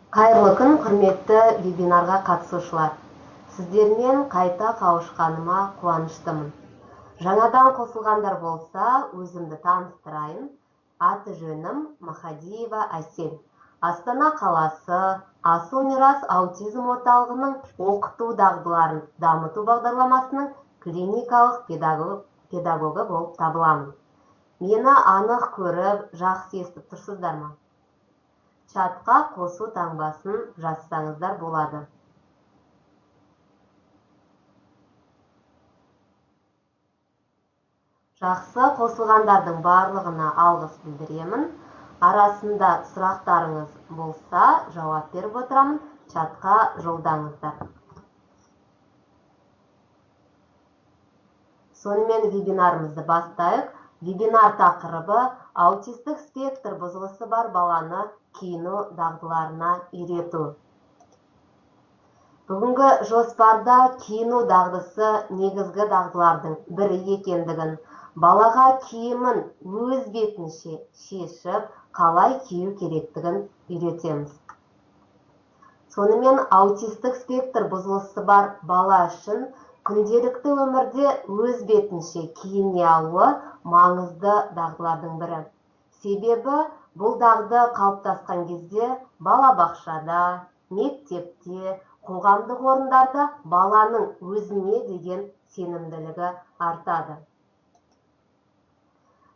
Қайырлы күн, құрметті вебинарға қатысушылар. Сіздермен қайта қауышқаныма қуаныштымын. Жаңадан қосылғандар болса, өзімді таныстырайын. Аты жөнім Махадиева Әсел. Астана қаласы Асыл Мирас аутизм орталығының оқыту дағдыларын дамыту бағдарламасының клиникалық педагогі болып табыламын. Мені анық көріп, жақсы естіп тұрсыздар ма? Чатқа қосу таңбасын жазсаңыздар болады. Жақсы, қосылғандардың барлығына алғыс білдіремін. Арасында сұрақтарыңыз болса, жауап беріп отырамын. Чатқа жолдаңыздар. Сонымен вебинарымызды бастайық. Вебинар тақырыбы аутистік спектр бұзылысы бар баланы киіну дағдыларына үйрету. Бүгінгі жоспарда киіну дағдысы негізгі дағдылардың бірі екендігін, балаға киімін өз бетінше шешіп, қалай кию керектігін үйретеміз. Сонымен аутистік спектр бұзылысы бар бала үшін күнделікті өмірде өз бетінше киіне алуы маңызды дағдылардың бірі. Себебі бұл дағды қалыптасқан кезде балабақшада, мектепте, қоғамдық орындарда баланың өзіне деген сенімділігі артады.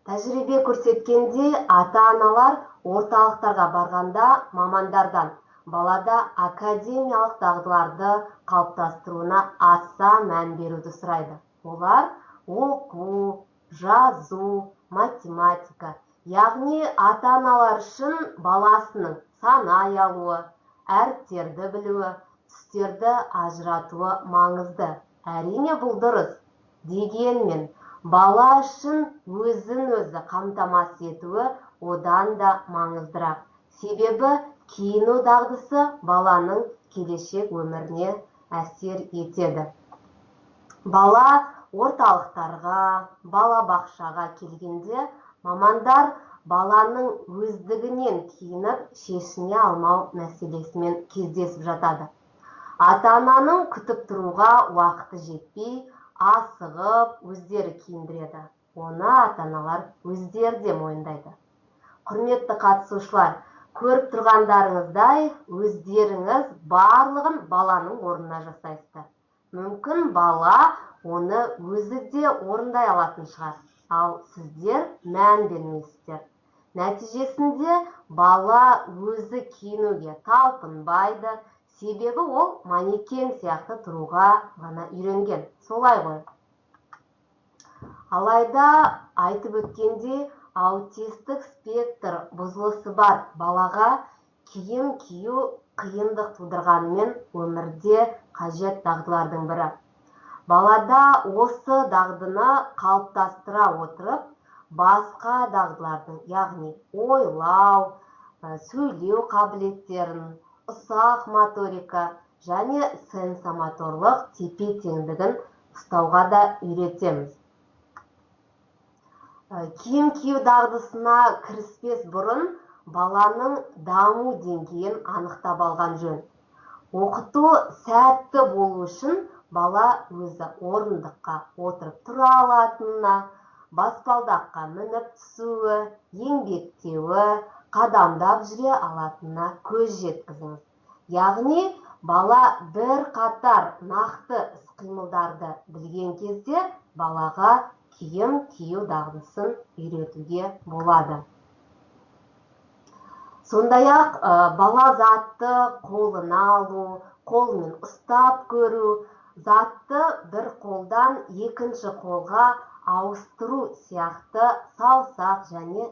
Тәжірибе көрсеткенде ата-аналар орталықтарға барғанда мамандардан балада академиялық дағдыларды қалыптастыруына аса мән беруді сұрайды. Олар оқу, жазу, математика, яғни ата-аналар үшін баласының санай алуы, әріптерді білуі, түстерді ажыратуы маңызды. Әрине бұл дұрыс. Дегенмен, бала үшін өзін-өзі қамтамасыз етуі одан да маңыздырақ. Себебі киіну дағдысы баланың келешек өміріне әсер етеді. Бала орталықтарға, балабақшаға келгенде мамандар баланың өздігінен киініп шешіне алмау мәселесімен кездесіп жатады. Ата-ананың күтіп тұруға уақыты жетпей, асығып өздері киіндіреді. Оны ата-аналар өздері де мойындайды. Құрметті қатысушылар, көріп тұрғандарыңыздай, өздеріңіз барлығын баланың орнына жасайсыздар. Мүмкін бала оны өзі де орындай алатын шығар, ал сіздер мән бермейсіздер. Нәтижесінде бала өзі киінуге талпынбайды, себебі ол манекен сияқты тұруға ғана үйренген. Солай ғой. Алайда айтып өткендей, аутистік спектр бұзылысы бар балаға киім кию қиындық тудырғанымен өмірде қажет дағдылардың бірі. Балада осы дағдыны қалыптастыра отырып, басқа дағдылардың, яғни ойлау, сөйлеу қабілеттерін, ұсақ моторика және сенсомоторлық тепе-теңдігін ұстауға да үйретеміз. Киім кию дағдысына кіріспес бұрын баланың даму деңгейін анықтап алған жөн. Оқыту сәтті болу үшін бала өзі орындыққа отырып тұра алатынына, баспалдаққа мініп түсуі, еңбектеуі, қадамдап жүре алатынына көз жеткізіңіз. Яғни, бала бір қатар нақты іс-қимылдарды білген кезде балаға киім кию дағдысын үйретуге болады. Сондай-ақ бала затты қолына алу, қолмен ұстап көру, затты бір қолдан екінші қолға ауыстыру сияқты саусақ және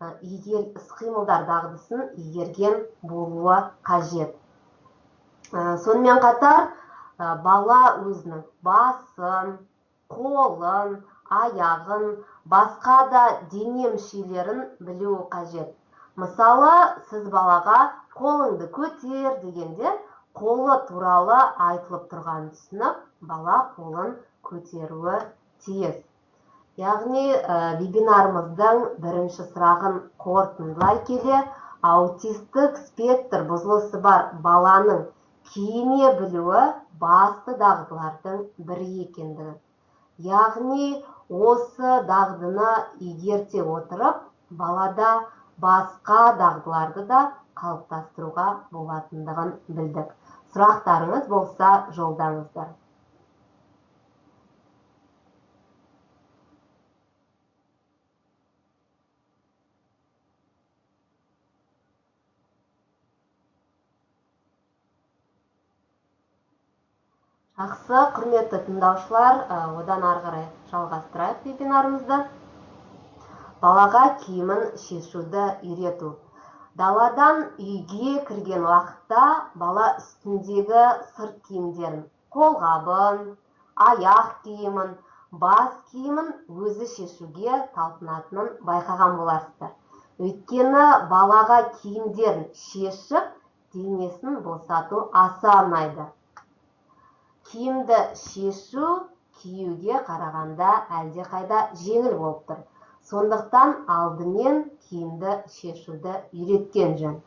іс-қимылдар дағдысын игерген болуы қажет. Сонымен қатар бала өзінің басын, қолын, аяғын, басқа да дене мүшелерін білуі қажет. Мысалы, сіз балаға қолыңды көтер дегенде, қолы туралы айтылып тұрғанын түсініп, бала қолын көтеруі тиіс. Яғни, вебинарымыздың бірінші сұрағын қорытындылай келе, аутистік спектр бұзылысы бар баланың киіне білуі басты дағдылардың бірі екендігі. Яғни, осы дағдыны игерте отырып, балада басқа дағдыларды да қалыптастыруға болатындығын білдік. Сұрақтарыңыз болса, жолдаңыздар. Жақсы, құрметті тыңдаушылар, одан ары қарай жалғастырайық вебинарымызды. Балаға киімін шешуді үйрету. Даладан үйге кірген уақытта бала үстіндегі сырт киімдерін, қолғабын, аяқ киімін, бас киімін өзі шешуге талпынатынын байқаған боларсыздар. Өйткені балаға киімдерін шешіп, денесін босату аса ұнайды. Киімді шешу киюге қарағанда әлдеқайда жеңіл болып тұр. Сондықтан алдымен киімді шешуді үйреткен жөн.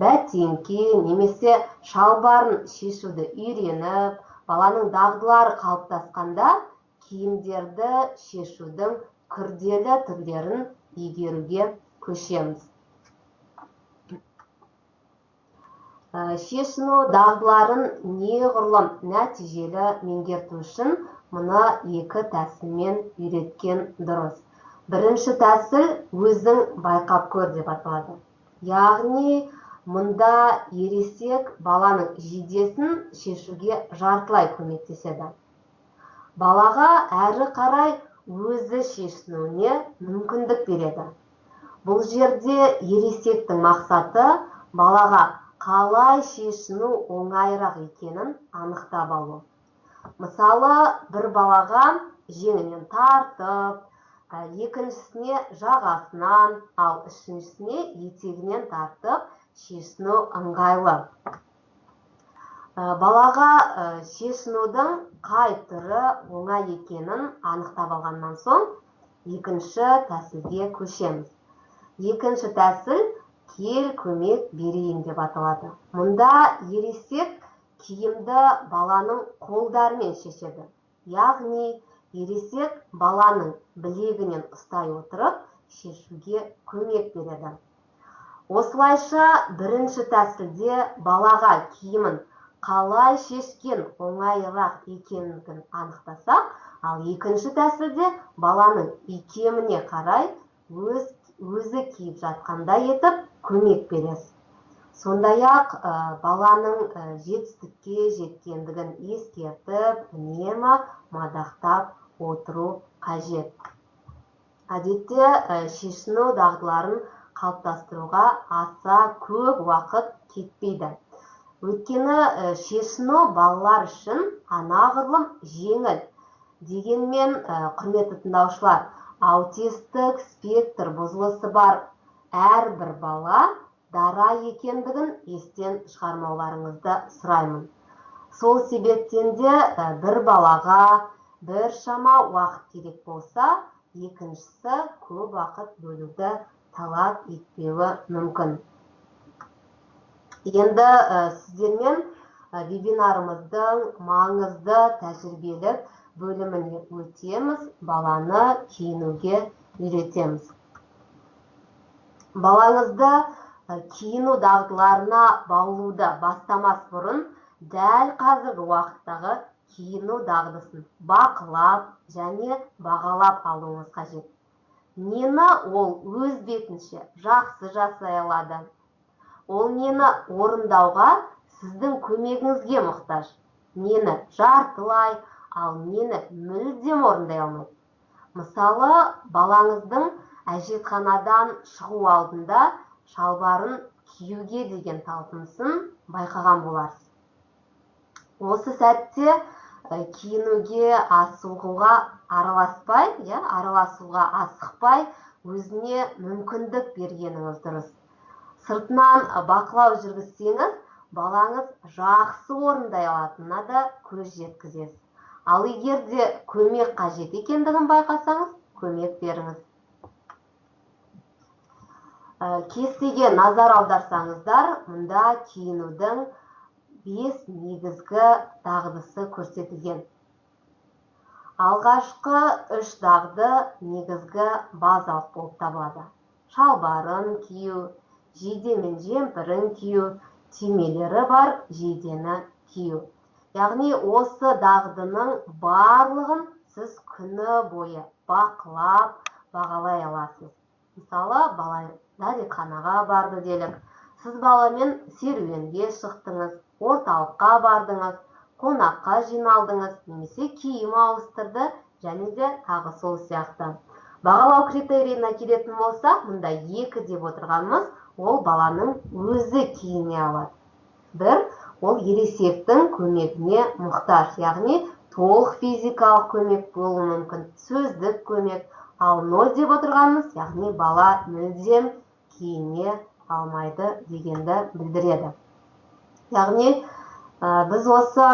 Бәтеңке немесе шалбарын шешуді үйреніп, баланың дағдылары қалыптасқанда киімдерді шешудің күрделі түрлерін игеруге көшеміз. Шешіну дағдыларын неғұрлым нәтижелі меңгерту үшін мұны екі тәсілмен үйреткен дұрыс. Бірінші тәсіл өзің байқап көр деп аталады. Яғни, мұнда ересек баланың жейдесін шешуге жартылай көмектеседі. Балаға әрі қарай өзі шешінуіне мүмкіндік береді. Бұл жерде ересектің мақсаты балаға қалай шешіну оңайырақ екенін анықтап алу. Мысалы, бір балаға жеңінен тартып, екіншісіне жағасынан, ал үшіншісіне етегінен тартып шешіну ыңғайлы. Балаға шешінудің қай түрі оңай екенін анықтап алғаннан соң, екінші тәсілге көшеміз. Екінші тәсіл кел көмек берейін деп аталады. Мұнда ересек киімді баланың қолдарымен шешеді. Яғни, ересек баланың білегінен ұстай отырып, шешуге көмек береді. Осылайша, бірінші тәсілде балаға киімін қалай шешкен оңайырақ екенін анықтасақ, ал екінші тәсілде баланың икеміне қарай өзі киіп жатқандай етіп көмек бересіз. Сондай-ақ баланың жетістікке жеткендігін ескертіп, үнемі мадақтап отыру қажет. Әдетте шешіну дағдыларын қалыптастыруға аса көп уақыт кетпейді. Өйткені шешіну балалар үшін анағұрлым жеңіл. Дегенмен, құрметті тыңдаушылар, аутистік спектр бұзылысы бар әрбір бала дара екендігін естен шығармауларыңызды сұраймын. Сол себептен де бір балаға біршама уақыт керек болса, екіншісі көп уақыт бөлуді талап етпеуі мүмкін. Енді сіздермен вебинарымыздың маңызды тәжірибелік бөліміне өтеміз, баланы киінуге үйретеміз. Балаңызды киіну дағдыларына баулуды бастамас бұрын, дәл қазіргі уақыттағы киіну дағдысын бақылап және бағалап алуыңыз қажет. Нені ол өз бетінше жақсы жасай алады? Ол нені орындауға сіздің көмегіңізге мұқтаж? Нені жартылай, ал нені мүлдем орындай алмайды? Мысалы, балаңыздың әжетханадан шығу алдында шалбарын киюге деген талпынысын байқаған боларсыз. Осы сәтте киінуге асығуға асықпай, өзіне мүмкіндік бергеніңіз дұрыс. Сыртынан бақылау жүргізсеңіз, балаңыз жақсы орындай алатынына да көз жеткізесіз. Ал егер де көмек қажет екендігін байқасаңыз, көмек беріңіз. Кестеге назар аударсаңыздар, мұнда киінудің 5 негізгі дағдысы көрсетілген. Алғашқы 3 дағды негізгі базалық болып табылады. Шалбарын кию, жейде мен жемпірін кию, түймелері бар жейдені кию. Яғни осы дағдының барлығын сіз күні бойы бақылап, бағалай аласыз. Мысалы, бала дәретханаға барды делік. Сіз баламен серуенге шықтыңыз, орталыққа бардыңыз, қонаққа жиналдыңыз, немесе киім ауыстырды, және де тағы сол сияқты. Бағалау критерийіне келетін болсақ, мұнда 2 деп отырғанымыз, ол баланың өзі киіне алады. 1, ол ересектің көмегіне мұқтаж, яғни толық физикалық көмек болуы мүмкін, сөздік көмек. Ал 0 деп отырғанымыз, яғни бала мүлдем киіне алмайды дегенді білдіреді. Яғни біз осы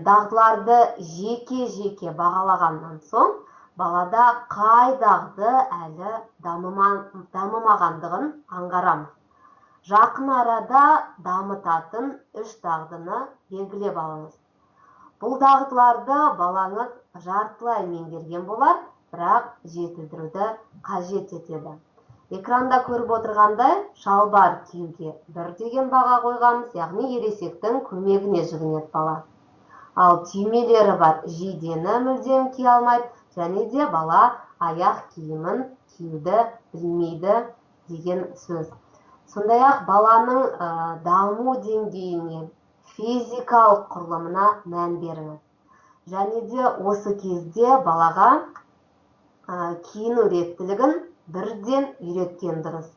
дағдыларды жеке-жеке бағалағаннан соң, балада қай дағды әлі дамымағандығын аңғарамыз. Жақын арада дамытатын 3 дағдыны белгілеп алыңыз. Бұл дағдыларды балаңыз жартылай меңгерген болар, бірақ жетілдіруді қажет етеді. Экранда көріп отырғандай, шалбар киюге 1 деген баға қойғанбыз, яғни ересектің көмегіне жүгінеді бала. Ал түймелері бар жейдені мүлдем кие алмайды, және де бала аяқ киімін киюді білмейді деген сөз. Сондай-ақ баланың даму деңгейіне, физикалық құрылымына мән беріңіз. Және де осы кезде балаға киіну реттілігін бірден үйреткен дұрыс.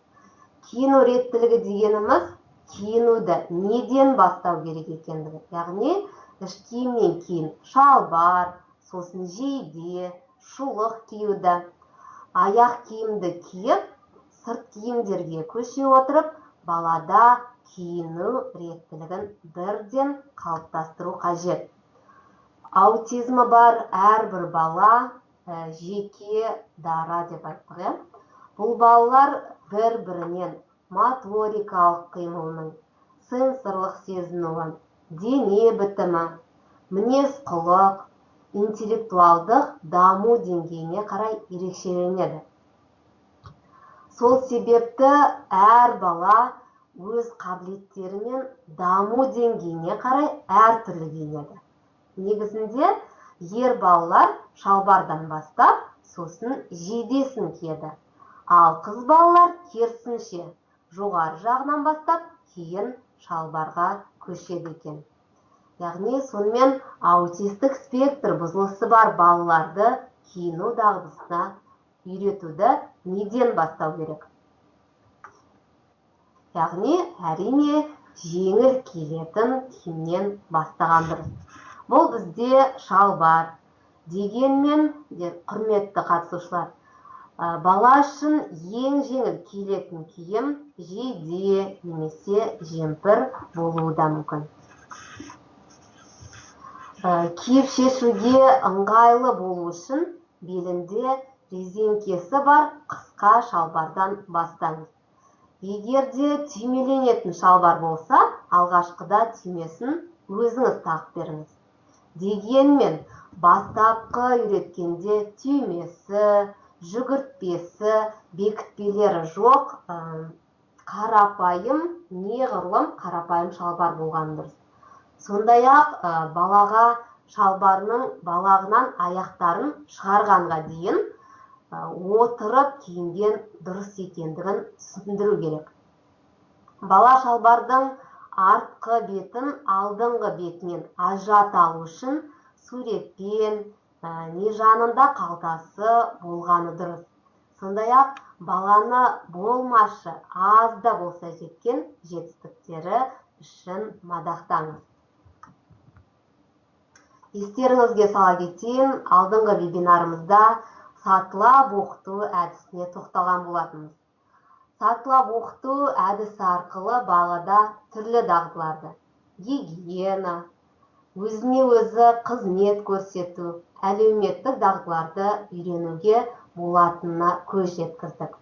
Киіну реттілігі дегеніміз, киінуді неден бастау керек екендігі. Яғни, іш киімнен кейін шалбар, сосын жейде, шұлық киюді, аяқ киімді киіп, сырт киімдерге көше отырып, балада киіну реттілігін бірден қалыптастыру қажет. Аутизмі бар әрбір бала жеке дара деп айттық. Бұл балалар бір-бірінен моторикалық қимылының, сенсорлық сезінуі, дене бітімі, мінез құлық, интеллектуалдық даму деңгейіне қарай ерекшеленеді. Сол себепті әр бала өз қабілеттері мен даму деңгейіне қарай әртүрлі киінеді. Негізінде ер балалар шалбардан бастап, сосын жейдесін киеді. Ал қыз балалар керісінше жоғары жағынан бастап, кейін шалбарға көшеді екен. Яғни, сонымен аутистік спектр бұзылысы бар балаларды киіну дағдысына үйретуді неден бастау керек? Яғни, әрине, жеңіл киілетін киімнен бастаған дұрыс. Бұл бізде шалбар. Дегенмен, құрметті қатысушылар, бала үшін ең жеңіл киілетін киім жейде немесе жемпір болуы да мүмкін. Киіп шешуге ыңғайлы болу үшін белінде резеңкесі бар қысқа шалбардан бастаңыз. Егер де түймеленетін шалбар болса, алғашқыда түймесін өзіңіз тағып беріңіз. Дегенмен, бастапқы үйреткенде түймесі, жүгіртпесі, бекітпелері жоқ, қарапайым, неғұрлым қарапайым шалбар болған дұрыс. Сондай-ақ балаға шалбарының балағынан аяқтарын шығарғанға дейін отырып киінген дұрыс екендігін түсіндіру керек. Бала шалбардың артқы бетін алдыңғы бетінен ажырата алу үшін суретпен, не жанында қалтасы болғаны дұрыс. Сондай-ақ баланы болмашы аз да болса жеткен жетістіктері үшін мадақтаңыз. Естеріңізге сала кетейін, алдыңғы вебинарымызда сатылап оқыту әдісіне тоқталған болатынбыз. Сатылап оқыту әдісі арқылы балада түрлі дағдыларды, гигиена, өзіне өзі қызмет көрсету, әлеуметтік дағдыларды үйренуге болатынына көз жеткіздік.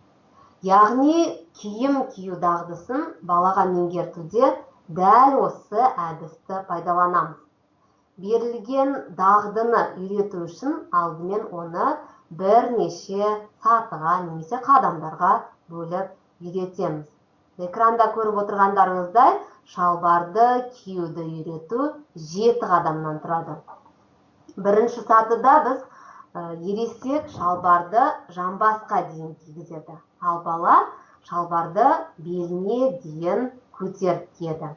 Яғни киім кию дағдысын балаға меңгертуде дәл осы әдісті пайдаланамыз. Берілген дағдыны үйрету үшін алдымен оны бірнеше сатыға немесе қадамдарға бөліп үйретеміз. Экранда көріп отырғандарыңыздай, шалбарды киюді үйрету 7 қадамнан тұрады. Бірінші сатыда біз ересек шалбарды жамбасқа дейін кигізеді, ал бала шалбарды беліне дейін көтеріп киеді.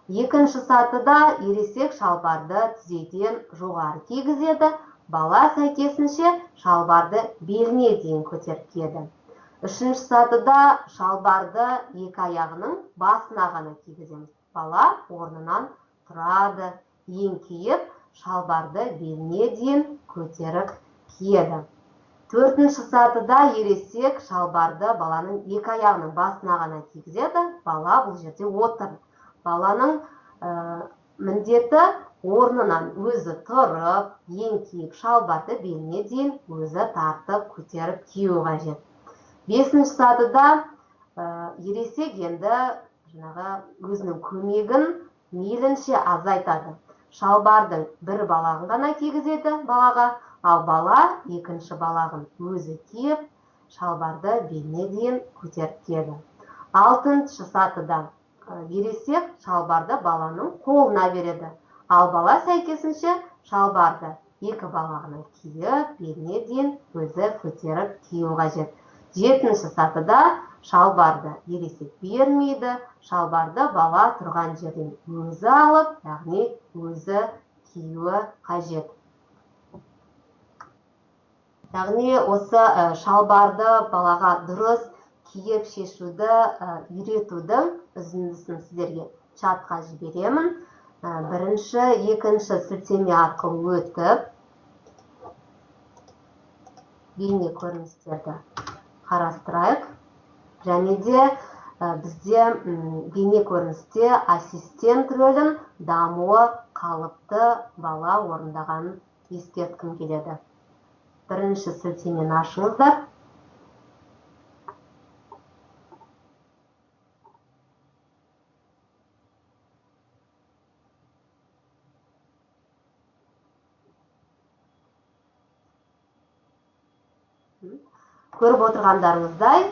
Екінші сатыда ересек шалбарды тізеден жоғары кигізеді, бала сәйкесінше шалбарды беліне дейін көтеріп киеді. Үшінші сатыда шалбарды екі аяғының басына ғана кигіземіз. Бала орнынан тұрады, еңкейіп, шалбарды беліне дейін көтеріп киеді. Төртінші сатыда ересек шалбарды баланың екі аяғының басына ғана кигізеді, бала бұл жерде отыр. Баланың міндеті орнынан өзі тұрып, еңкейіп, шалбарды беліне дейін өзі тартып, көтеріп кию қажет. Бесінші сатыда ересек енді өзінің көмегін мейлінше азайтады. Шалбардың бір балағын ғана кигізеді балаға, ал бала екінші балағын өзі киіп, шалбарды беліне дейін көтеріп киеді. Алтыншы сатыда ересек шалбарды баланың қолына береді, ал бала сәйкесінше шалбарды екі балағына киіп, беліне дейін өзі көтеріп кию қажет. Жетінші сатыда шалбарды ересек бермейді, шалбарды бала тұрған жерден өзі алып, яғни өзі киюі қажет. Яғни осы шалбарды балаға дұрыс киіп шешуді үйретудің үзіндісін сіздерге чатқа жіберемін. Бірінші, екінші сілтеме арқылы өтіп, бейне көріністерді қарастырайық. Және де бізде бейне көріністе ассистент рөлін дамуы қалыпты бала орындағанын ескерткім келеді. Бірінші сілтемені ашыңыздар. Көріп отырғандарыңыздай,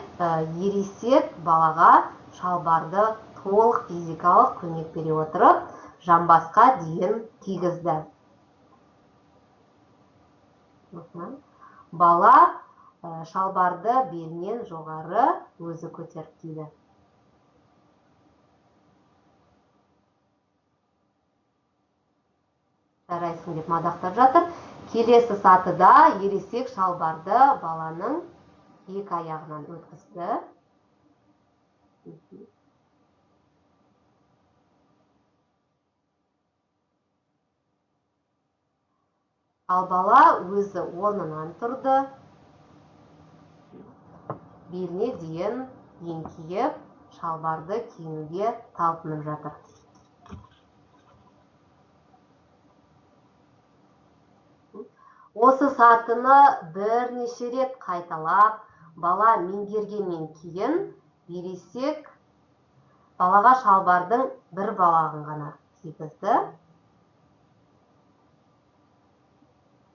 ересек балаға шалбарды толық физикалық көмек бере отырып, жамбасқа дейін кигізді. Бала шалбарды белінен жоғары өзі көтеріп киді. Жарайсың деп мадақтап жатыр. Келесі сатыда ересек шалбарды баланың екі аяғынан өткізді. Ал бала өзі орнынан тұрды, беліне дейін еңкейіп, шалбарды киюге талпынып жатыр. Осы сатыны бірнеше рет қайталап, бала меңгергеннен кейін ересек балаға шалбардың бір балағын ғана кигізді.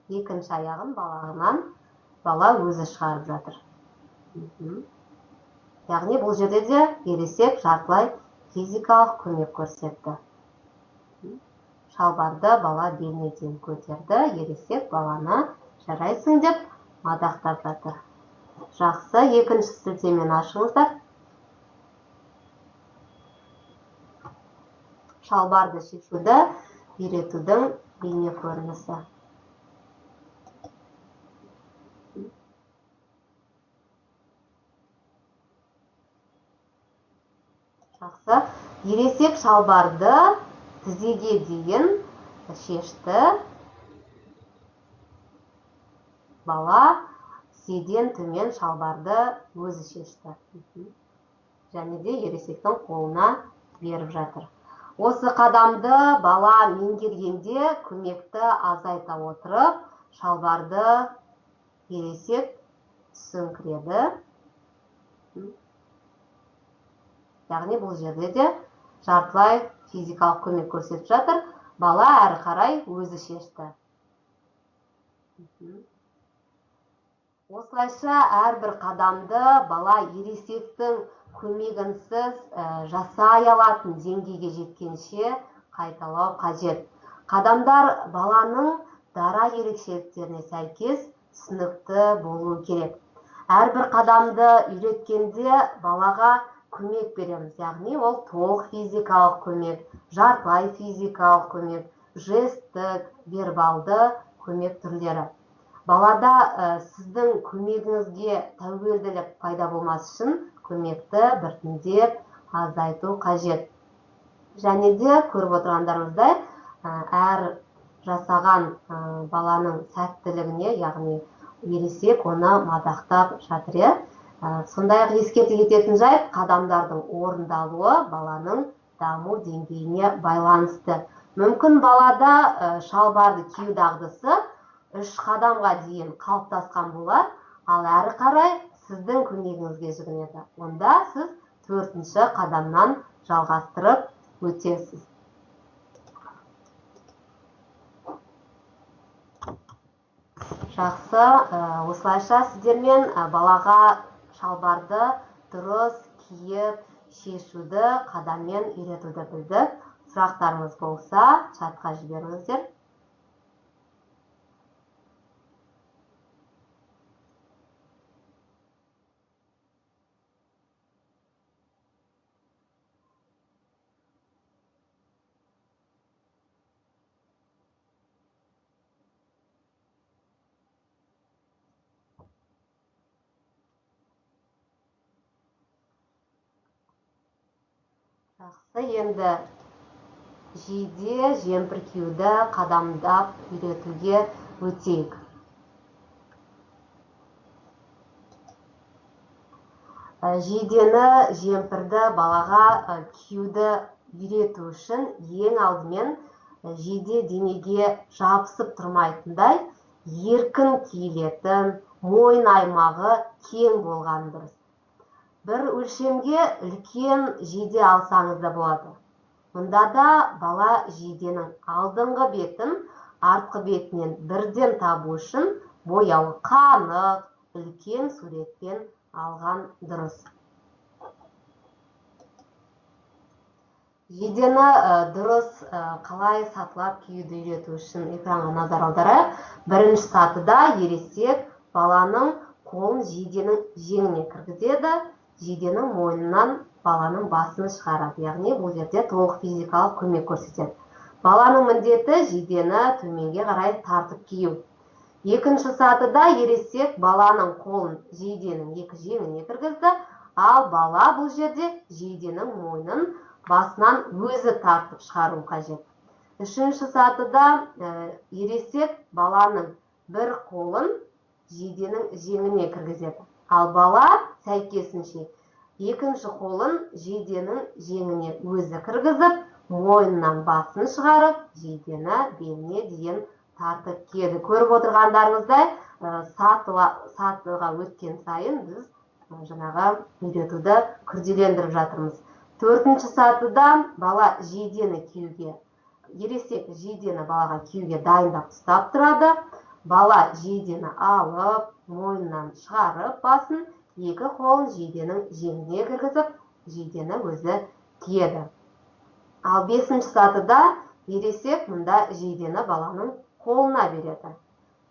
Екінші аяғын балағынан бала өзі шығарып жатыр. Яғни бұл жерде де ересек жартылай физикалық көмек көрсетті. Шалбарды бала беліне дейін көтерді, ересек баланы жарайсың деп мадақтап жатыр. Жақсы, екінші сілтемені ашыңыздар. Шалбарды шешуді үйретудің бейне көрінісі. Жақсы, ересек шалбарды тізеге дейін шешті. Бала тізеден төмен шалбарды өзі шешті. Және де ересектің қолына беріп жатыр. Осы қадамды бала меңгергенде көмекті азайта отырып, шалбарды ересек түсіңкіреді. Яғни бұл жерде де жартылай физикалық көмек көрсетіп жатыр. Бала әрі қарай өзі шешті. Осылайша әрбір қадамды бала ересектің көмегінсіз жасай алатын деңгейге жеткенше қайталау қажет. Қадамдар баланың дара ерекшеліктеріне сәйкес түсінікті болуы керек. Әрбір қадамды үйреткенде балаға көмек береміз, яғни ол толық физикалық көмек, жартылай физикалық көмек, жесттік, вербалды көмек түрлері. Балада сіздің көмегіңізге тәуелділік пайда болмас үшін көмекті біртіндеп азайту қажет. Және де көріп отырғандарыңыздай, әр жасаған баланың сәттілігіне, яғни ересек оны мадақтап жатыр. Сондай-ақ ескерте кететін жайт, қадамдардың орындалуы баланың даму деңгейіне байланысты. Мүмкін балада шалбарды кию дағдысы 3 қадамға дейін қалыптасқан болар, ал әрі қарай сіздің көмегіңізге жүгінеді. Онда сіз 4-ші қадамнан жалғастырып өтесіз. Жақсы, осылайша сіздермен балаға шалбарды дұрыс киіп, шешуді қадаммен үйретуді білдік. Сұрақтарыңыз болса, чатқа жіберіңіздер. Жақсы, енді жейде жемпір киюді қадамдап үйретуге өтейік. Жейдені, жемпірді балаға киюді үйрету үшін ең алдымен жейде денеге жабысып тұрмайтындай еркін киілетін, мойын аймағы кең болған дұрыс. Бір өлшемге үлкен жейде алсаңыз да болады. Мұнда да бала жейденің алдыңғы бетін артқы бетінен бірден табу үшін бояуы қанық, үлкен суретпен алған дұрыс. Жейдені дұрыс қалай сатылап киюді үйрету үшін экранға назар аударайық. Бірінші сатыда ересек баланың қолын жейденің жеңіне кіргізеді, жейденің мойнынан баланың басын шығарады, яғни бұл жерде толық физикалық көмек көрсетеді. Баланың міндеті жейдені төменге қарай тартып кию. Екінші сатыда ересек баланың қолын жейденің екі жеңіне кіргізді, ал бала бұл жерде жейденің мойнын басынан өзі тартып шығару қажет. Үшінші сатыда ересек баланың бір қолын жейденің жеңіне кіргізеді, ал бала сәйкесінше екінші қолын жейденің жеңіне өзі кіргізіп, мойнынан басын шығарып, жейдені беліне дейін тартып киеді. Көріп отырғандарыңыздай, сатыға өткен сайын біз жаңағы үйретуді күрделендіріп жатырмыз. Төртінші сатыда бала жейдені киюге, ересек жейдені балаға киюге дайындап ұстап тұрады. Бала жейдені алып, мойнынан шығарып басын, екі қолын жейденің жеңіне кіргізіп, жейдені өзі киеді. Ал бесінші сатыда ересек мұнда жейдені баланың қолына береді.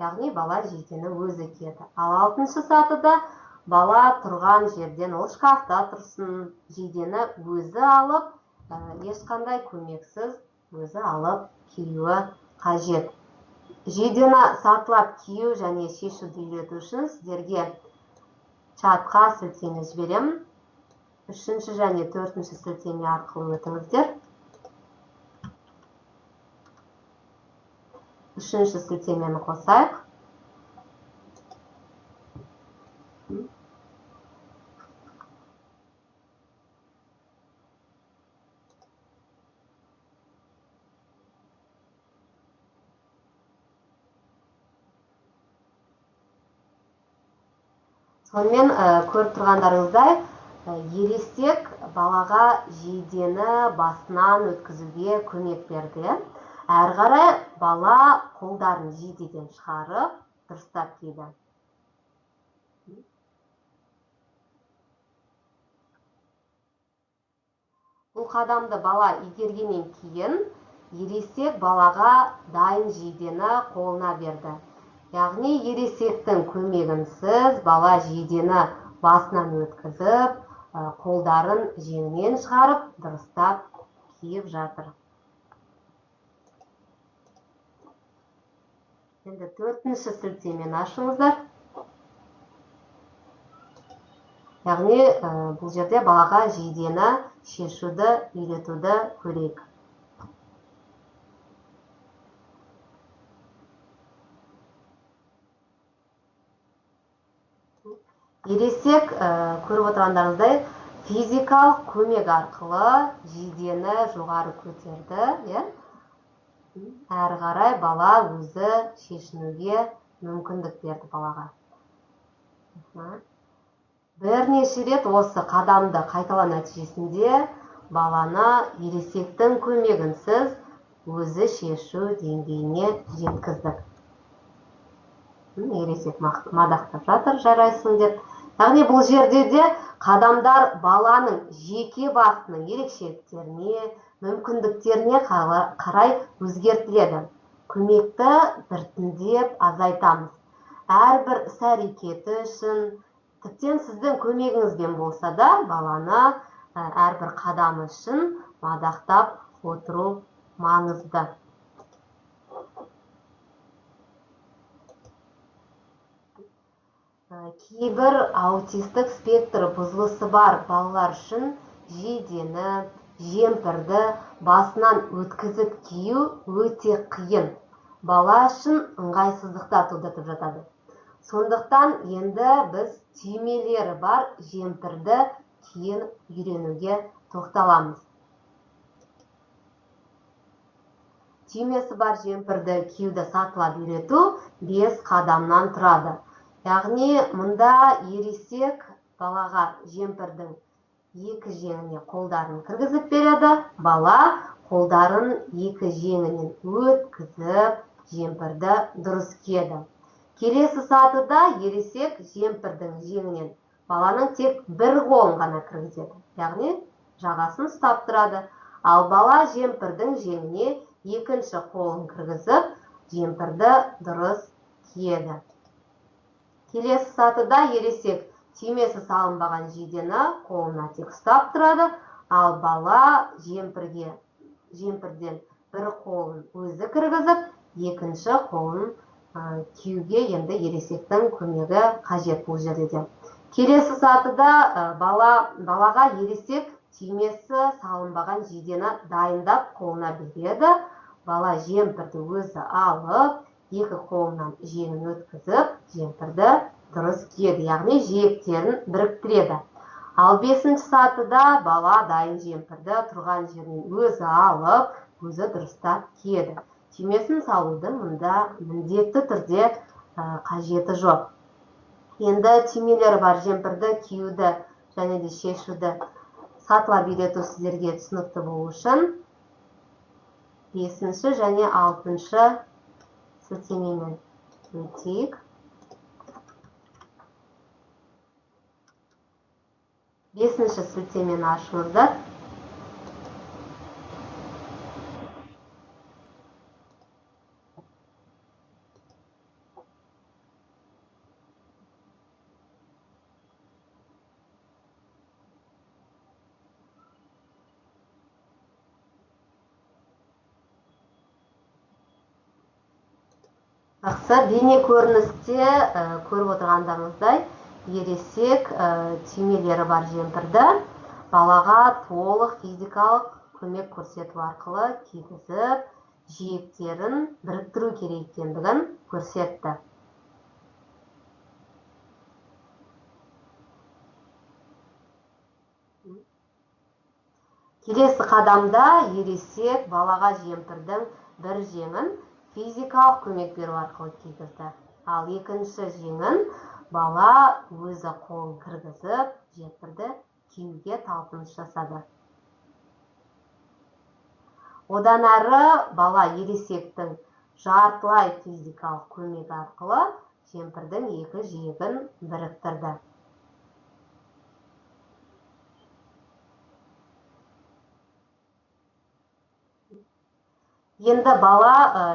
Яғни бала жейдені өзі киеді. Ал алтыншы сатыда бала тұрған жерден, ол шкафта тұрсын, жейдені өзі алып, ешқандай көмексіз өзі алып киюі қажет. Жейдені сатылап кию және шешуді үйрету үшін сіздерге чатқа сілтеме жіберемін. Үшінші және төртінші сілтеме арқылы өтіңіздер. Үшінші сілтемені қосайық. Сонымен көріп тұрғандарыңыздай, Ересек балаға жейдені басынан өткізуге көмек берді. Әрі қарай бала қолдарын жейдеден шығарып, дұрыстап киді. Бұл қадамды бала игергеннен кейін, ересек балаға дайын жейдені қолына берді. Яғни ересектің көмегінсіз бала жейдені басынан өткізіп, қолдарын жеңінен шығарып, дұрыстап киіп жатыр. Енді төртінші сілтемені ашыңыздар. Яғни бұл жерде балаға жейдені шешуді, үйретуді көрейік. Ересек көріп отырғандарыңыздай физикалық көмек арқылы жейдені жоғары көтерді. Әрі қарай бала өзі шешінуге мүмкіндік берді балаға. Бірнеше рет осы қадамды қайталау нәтижесінде баланы ересектің көмегінсіз өзі шешу деңгейіне жеткіздік. Ересек мадақтап жатыр, жарайсың деп. Яғни бұл жерде де қадамдар баланың жеке басының ерекшеліктеріне, мүмкіндіктеріне қарай өзгертіледі. Көмекті біртіндеп азайтамыз. Әрбір іс-әрекеті үшін, тіптен сіздің көмегіңізбен болса да, баланы әрбір қадамы үшін мадақтап отыру маңызды. Кейбір аутистік спектрі бұзылысы бар балалар үшін жейдені, жемпірді басынан өткізіп кию өте қиын. Бала үшін ыңғайсыздықта тудырып жатады. Сондықтан енді біз түймелері бар жемпірді кейін үйренуге тоқталамыз. Түймесі бар жемпірді киюді сатылап үйрету 5 қадамнан тұрады. Яғни, мұнда ересек балаға жемпірдің 2 жеңіне қолдарын кіргізіп береді, бала қолдарын 2 жеңінен өткізіп, жемпірді дұрыс киеді. Келесі сатыда ересек жемпірдің жеңінен баланың тек бір қолын ғана кіргізеді. Яғни, жағасын ұстап тұрады. Ал бала жемпірдің жеңіне екінші қолын кіргізіп, жемпірді дұрыс киеді. Келесі сатыда ересек түймесі салынбаған жейдені қолына тек ұстап тұрады, ал бала жемпірден бір қолын өзі кіргізіп, екінші қолын киюге енді ересектің көмегі қажет бұл жерде. Келесі сатыда балаға ересек түймесі салынбаған жейдені дайындап қолына береді. Бала жемпірді өзі алып, 2 қолынан жеңін өткізіп, жемпірді дұрыс киеді, яғни жиектерін біріктіреді. Ал 5-ші сатыда бала дайын жемпірді тұрған жерінен өзі алып, өзі дұрыстап киеді. Түймесін салудың мұнда міндетті түрде қажеті жоқ. Енді түймелері бар жемпірді киюді және де шешуді сатылап үйрету сіздерге түсінікті болу үшін 5-ші және 6-ші сілтемемен өтейік. 5-ші сілтемені ашыңыздар. Жақсы, бейне көріністе көріп отырғандарыңыздай, ересек түймелері бар жемпірді балаға толық физикалық көмек көрсету арқылы кигізіп, жиектерін біріктіру керек екендігін көрсетті. Келесі қадамда ересек балаға жемпірдің бір жеңін физикалық көмек беру арқылы кигізді. Ал екінші жеңін бала өзі қолын кіргізіп, жемпірді киюге талпыныс жасады. Одан әрі бала ересектің жартылай физикалық көмек арқылы кемпірдің екі жиегін біріктірді. Енді бала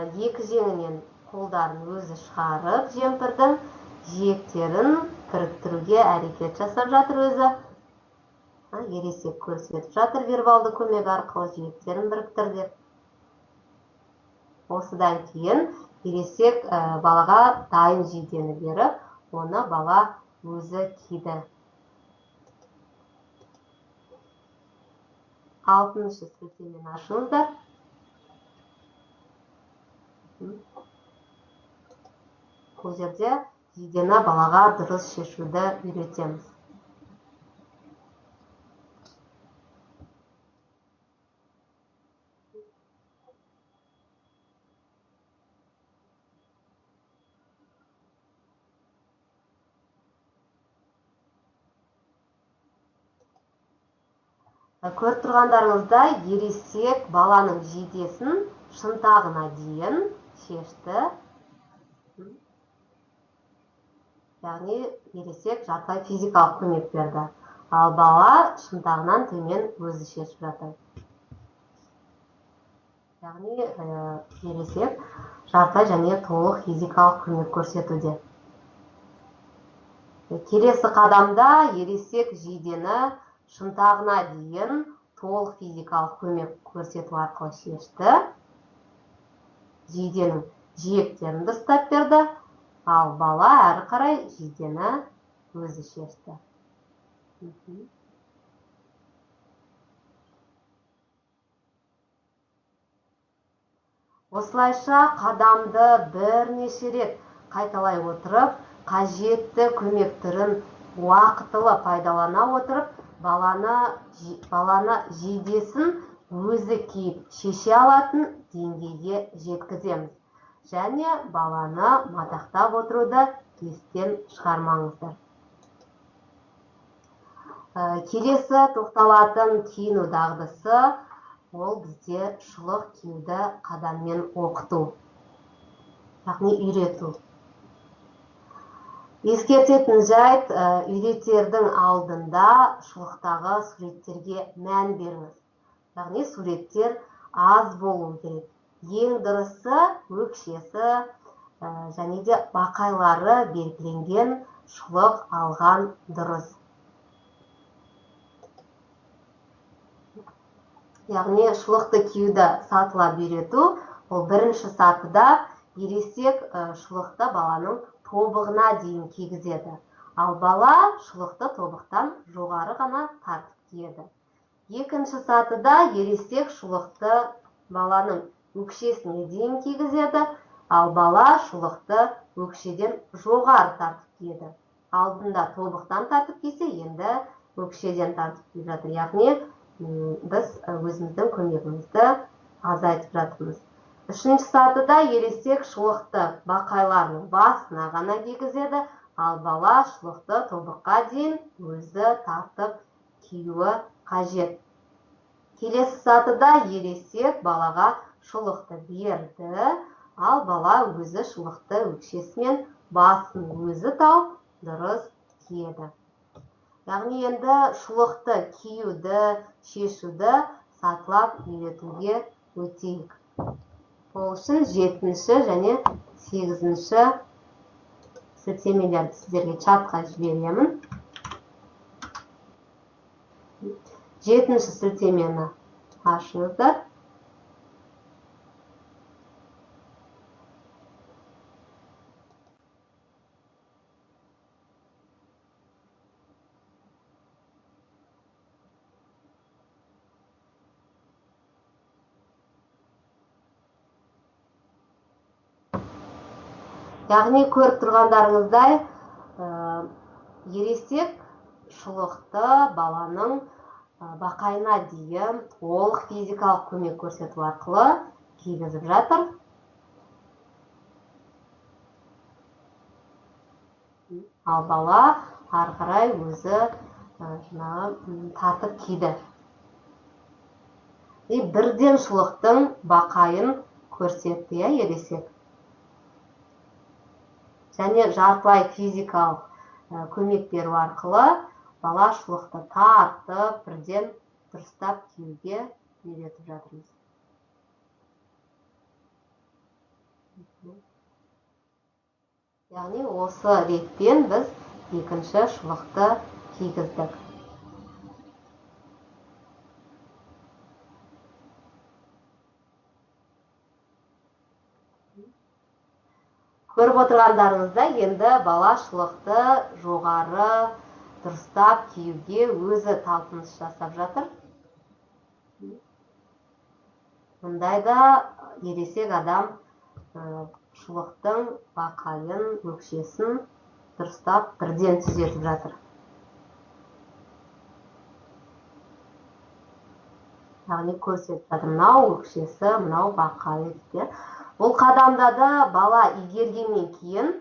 екі жеңінен қолдарын өзі шығарып, кемпірдің жиектерін біріктіруге әрекет жасап жатыр өзі. Ересек көрсетіп жатыр вербалды көмек арқылы жиектерін біріктір деп. Осыдан кейін ересек балаға дайын жейдені беріп, оны бала өзі киді. 6-шы сілтемені ашыңыздар. Бұл жерде жейдені балаға дұрыс шешуді үйретеміз. Көріп тұрғандарыңыздай, ересек баланың жейдесін шынтағына дейін шешті. Яғни ересек жартылай физикалық көмек берді. Ал бала шынтағынан төмен өзі шешіп жатыр. Яғни ересек жартылай және толық физикалық көмек көрсетуде. Келесі қадамда ересек жейдені шынтағына дейін толық физикалық көмек көрсету арқылы шешті. Жейденің жиектерін дұрыстап берді, ал бала әрі қарай жейдені өзі шешті. Осылайша қадамды бірнеше рет қайталай отырып, қажетті көмек түрін уақытылы пайдалана отырып, баланы жейдесін өзі киіп шеше алатын деңгейге жеткіземіз. Және баланы мадақтап отыруды естен шығармаңыздар. Келесі тоқталатын киіну дағдысы ол бізде шұлық киюді қадаммен оқыту, яғни үйрету. Ескертетін жайт, үйретердің алдында шұлықтағы суреттерге мән беріңіз. Яғни суреттер аз болу керек. Ең дұрысы өкшесі және де бақайлары белгіленген шұлық алған дұрыс. Яғни шұлықты киюді сатылап үйрету, ол бірінші сатыда ересек шұлықты баланың тобығына дейін кигізеді. Ал бала шұлықты тобықтан жоғары ғана тартып киеді. Екінші сатыда ересек шұлықты баланың өкшесіне дейін кигізеді, ал бала шұлықты өкшеден жоғары тартып киеді. Алдында тобықтан тартып кисе, енді өкшеден тартып киіп жатыр. Яғни біз өзіміздің көмегімізді азайтып жатырмыз. Үшінші сатыда ересек шұлықты бақайларының басына ғана кигізеді, ал бала шұлықты тобыққа дейін өзі тартып киюі қажет. Келесі сатыда ересек балаға шұлықты берді, ал бала өзі шұлықты өкшесімен басын өзі тауып дұрыс киеді. Яғни енді шұлықты киюді, шешуді сатылап үйретуге өтейік. Ол үшін 7-ші және 8-ші сілтемелерді сіздерге чатқа жіберемін. 7-ші сілтемені ашыңыздар. Яғни көріп тұрғандарыңыздай, ересек шұлықты баланың бақайына дейін толық физикалық көмек көрсету арқылы кигізіп жатыр. Ал бала ары қарай өзі тартып киді. Бірден шұлықтың бақайын көрсетті, ересек. Және жартылай физикалық көмек беру арқылы бала шұлықты тартып, бірден дұрыстап киюге үйретіп жатырмыз. Яғни осы ретпен біз екінші шұлықты кигіздік. Көріп отырғандарыңызда енді бала шұлықты жоғары дұрыстап киюге өзі талпыныс жасап жатыр. Мұндайда ересек адам шұлықтың бақайын, өкшесін дұрыстап бірден түзетіп жатыр. Яғни көрсетіп жатыр, мынау өкшесі, мынау бақайы деп. Бұл қадамда да бала игергеннен кейін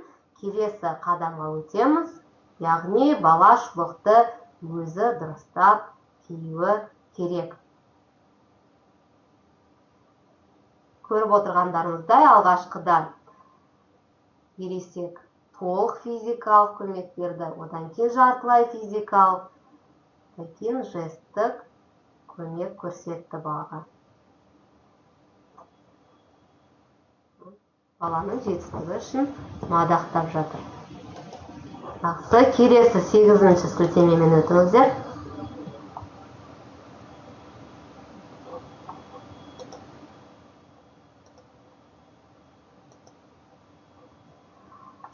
келесі қадамға өтеміз. Яғни бала шұлықты өзі дұрыстап киюі керек. Көріп отырғандарыңыздай, алғашқыда ересек толық физикалық көмек берді, одан кейін жартылай физикалық, одан кейін жесттік көмек көрсетті балаға. Баланың жетістігі үшін мадақтап жатыр. Жақсы, келесі 8-ші сілтемемен өтіңіздер.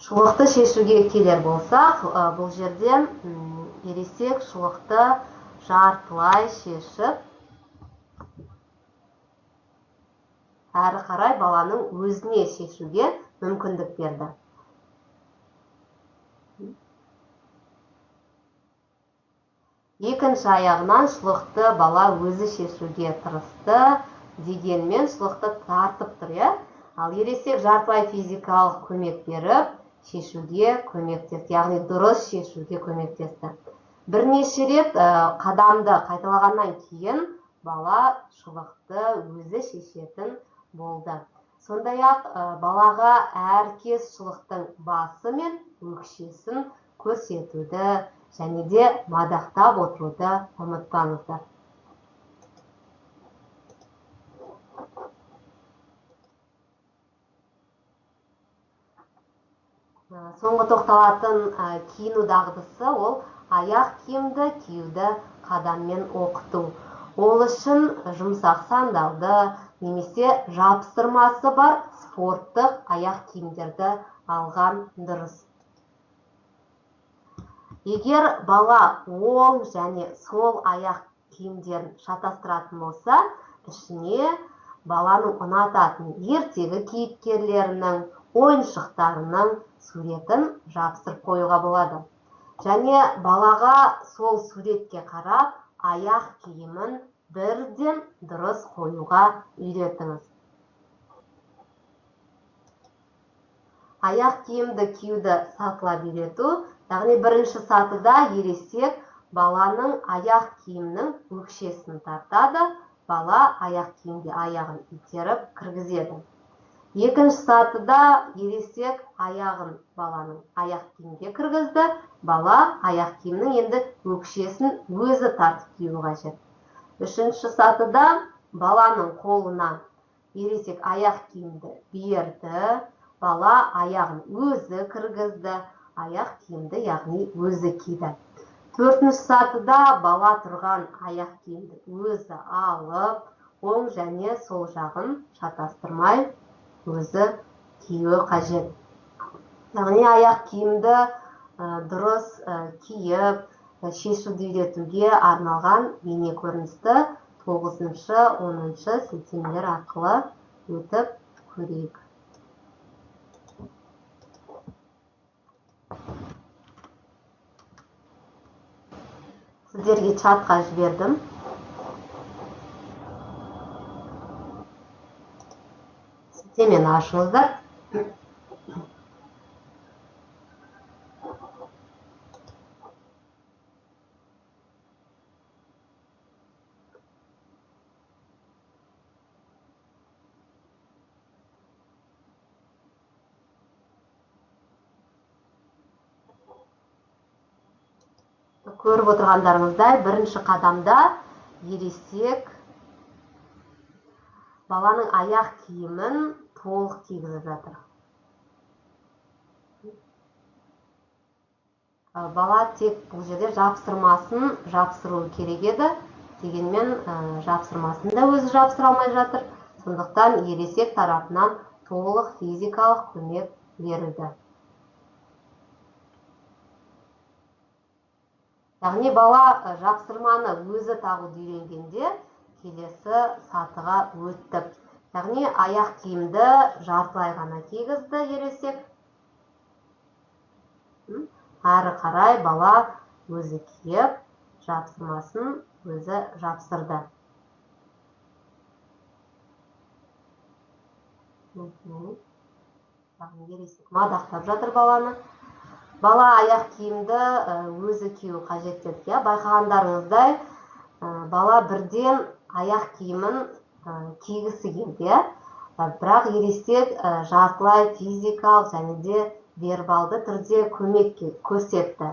Шұлықты шешуге келер болсақ, бұл жерден ересек шұлықты жартылай шешіп, әрі қарай баланың өзіне шешуге мүмкіндік берді. Екінші аяғынан шұлықты бала өзі шешуге тырысты, дегенмен шұлықты тартып тұр. Ал ересек жартылай физикалық көмек беріп, шешуге көмектесті, яғни дұрыс шешуге көмектесті. Бірнеше рет қадамды қайталағаннан кейін бала шұлықты өзі шешетін болды. Сондай-ақ балаға әркез шұлықтың басы мен өкшесін көрсетуді және де мадақтап отыруды ұмытпаңыздар. Соңғы тоқталатын киіну дағдысы ол аяқ киімді киюді қадаммен оқыту. Ол үшін жұмсақ сандалды немесе жапсырмасы бар спорттық аяқ киімдерді алған дұрыс. Егер бала оң және сол аяқ киімдерін шатастыратын болса, ішіне баланың ұнататын ертегі кейіпкерлерінің, ойыншықтарының суретін жапсырып қоюға болады. Және балаға сол суретке қарап, аяқ киімін бірден дұрыс қоюға үйретіңіз. Аяқ киімді киюді сатылап үйрету, яғни бірінші сатыда ересек баланың аяқ киімнің өкшесін тартады, бала аяқ киімге аяғын итеріп кіргізеді. Екінші сатыда ересек аяғын баланың аяқ киімге кіргізді, бала аяқ киімнің енді өкшесін өзі тартып кию қажет. Үшінші сатыда баланың қолына ересек аяқ киімді берді, бала аяғын өзі кіргізді, аяқ киімді яғни өзі киді. Төртінші сатыда бала тұрған аяқ киімді өзі алып, оң және сол жағын шатастырмай өзі киюі қажет. Яғни аяқ киімді дұрыс киіп, шешуді үйретуге арналған бейне көріністі 9-шы, 10-шы сілтемелер арқылы өтіп көрейік. Сіздерге чатқа жібердім. Сілтемені ашыңыздар. көріп отырғандарыңыздай, бірінші қадамда ересек баланың аяқ киімін толық кигізіп жатыр. Бала тек бұл жерде жапсырмасын жапсыру керек еді, дегенмен жапсырмасын да өзі жапсыра алмай жатыр. Сондықтан ересек тарапынан толық физикалық көмек берілді. Яғни бала жапсырманы өзі тағуды үйренгенде келесі сатыға өттік. Яғни аяқ киімді жартылай ғана кигізді ересек. Әрі қарай бала өзі киіп, жапсырмасын өзі жапсырды. Ересек мадақтап жатыр баланы. Бала аяқ киімді өзі кию қажет дедік. Байқағандарыңыздай, бала бірден аяқ киімін кигісі келді. Бірақ ересек жартылай физикалық және де вербалды түрде көмек көрсетті.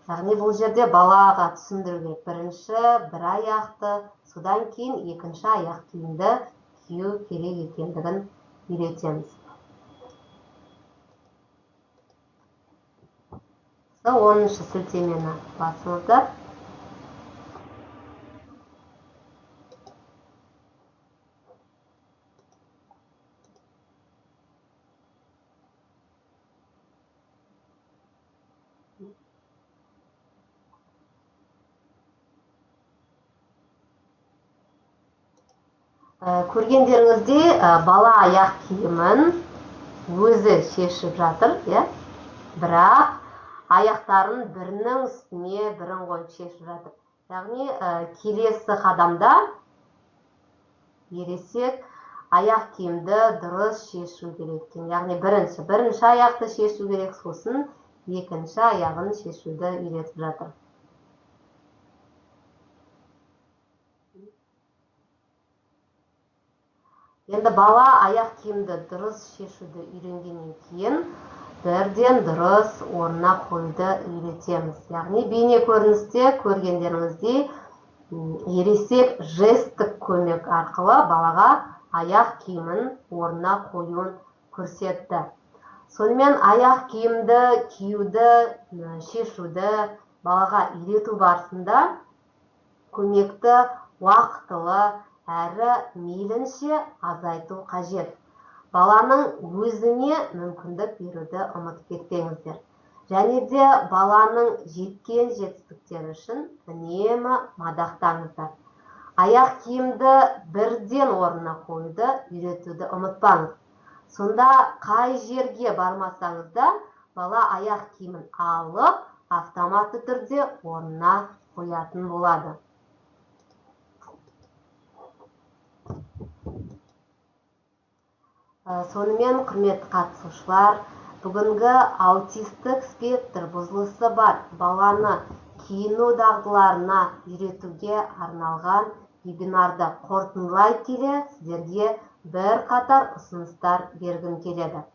Яғни бұл жерде балаға түсіндіруге бірінші бір аяқты, содан кейін екінші аяқ киімді кию керек екендігін үйретеміз. 10-шы сілтемені басыңыздар. Көргендеріңіздей, бала аяқ киімін өзі шешіп жатыр, бірақ аяқтарын бірінің үстіне бірін қойып шешіп жатыр. Яғни келесі қадамда ересек аяқ киімді дұрыс шешу керек. Яғни бірінші аяқты шешу керек, сосын екінші аяғын шешуді үйретіп жатыр. Енді бала аяқ киімді дұрыс шешуді үйренгеннен кейін бірден дұрыс орнына қоюды үйретеміз. Яғни бейне көріністе көргендеріңіздей ересек жесттік көмек арқылы балаға аяқ киімін орнына қоюын көрсетті. Сонымен аяқ киімді киюді, шешуді балаға үйрету барысында көмекті уақытылы әрі мейлінше азайту қажет. Баланың өзіне мүмкіндік беруді ұмытып кетпеңіздер. Және де баланың жеткен жетістіктері үшін үнемі мадақтаңыздар. Аяқ киімді бірден орнына қоюды үйретуді ұмытпаңыз. Сонда қай жерге бармасаңыз да бала аяқ киімін алып, автоматты түрде орнына қоятын болады. Сонымен, құрметті қатысушылар, бүгінгі аутистік спектр бұзылысы бар баланы киіну дағдыларына үйретуге арналған вебинарды қорытындылай келе сіздерге бір қатар ұсыныстар бергім келеді.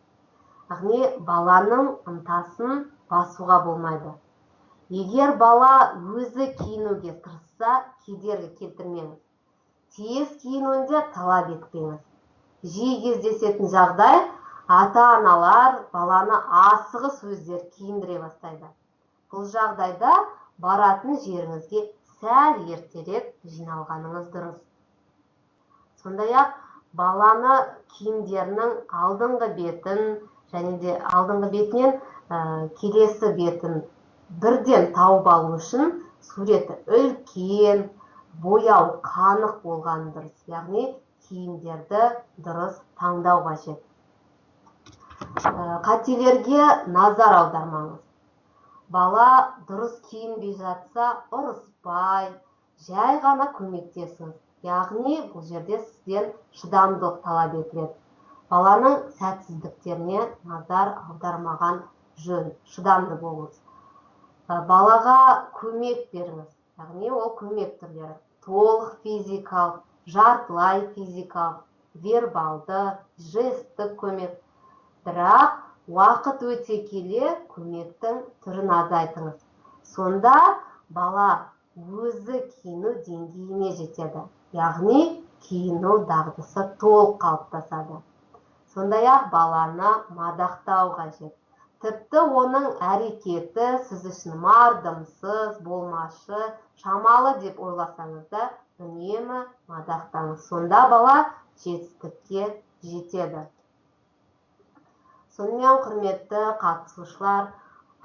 Яғни баланың ынтасын басуға болмайды. Егер бала өзі киінуге тырысса, кедергі келтірмеңіз. Тез киінуінде талап етпеңіз. Жиі кездесетін жағдай, ата-аналар баланы асығыс өздері киіндіре бастайды. Бұл жағдайда баратын жеріңізге сәл ертерек жиналғаныңыз дұрыс. Сондай-ақ баланы киімдерінің алдыңғы бетін және де алдыңғы бетінен келесі бетін бірден тауып алу үшін суреті үлкен, бояу қанық болған дұрыс. Яғни киімдерді дұрыс таңдау қажет. Қателерге назар аудармаңыз. Бала дұрыс киінбей жатса, ұрыспай, жай ғана көмектесіңіз. Яғни бұл жерде сізден шыдамдылық талап етіледі. Баланың сәтсіздіктеріне назар аудармаған жөн, шыдамды болыңыз. Балаға көмек беріңіз. Яғни ол көмек түрлері толық физикалық, жартылай физикалық, вербалды, жесттік көмек. Бірақ уақыт өте келе көмектің түрін азайтыңыз. Сонда бала өзі киіну деңгейіне жетеді. Яғни киіну дағдысы толық қалыптасады. Сондай-ақ баланы мадақтау қажет. Тіпті оның әрекеті сіз үшін мардымсыз, болмашы, шамалы деп ойласаңыз да, үнемі мадақтаңыз. Сонда бала жетістікке жетеді. Сонымен құрметті қатысушылар,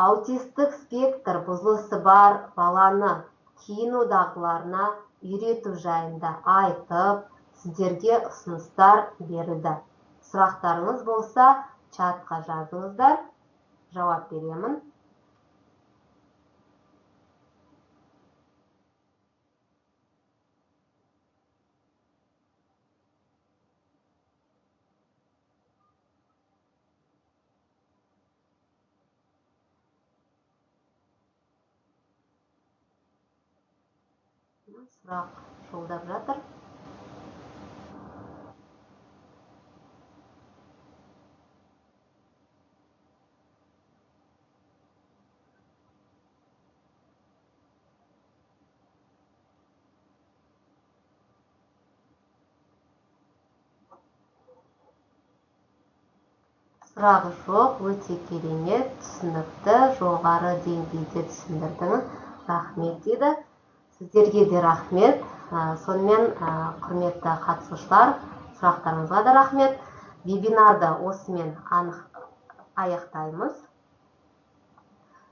аутистік спектр бұзылысы бар баланы киіну дағдыларына үйрету жайында айтып, сіздерге ұсыныстар берілді. Сұрақтарыңыз болса, чатқа жазыңыздар, жауап беремін. Сұрақ жолдап жатыр. Сұрағы жоқ, өте керемет, түсінікті, жоғары деңгейде түсіндірдіңіз. Рахмет дейді. Сіздерге де рахмет. Сонымен құрметті қатысушылар, сұрақтарыңызға да рахмет. Вебинарды осымен аяқтаймыз.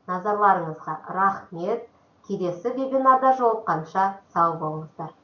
Назарларыңызға рахмет. Келесі вебинарда жолыққанша сау болыңыздар.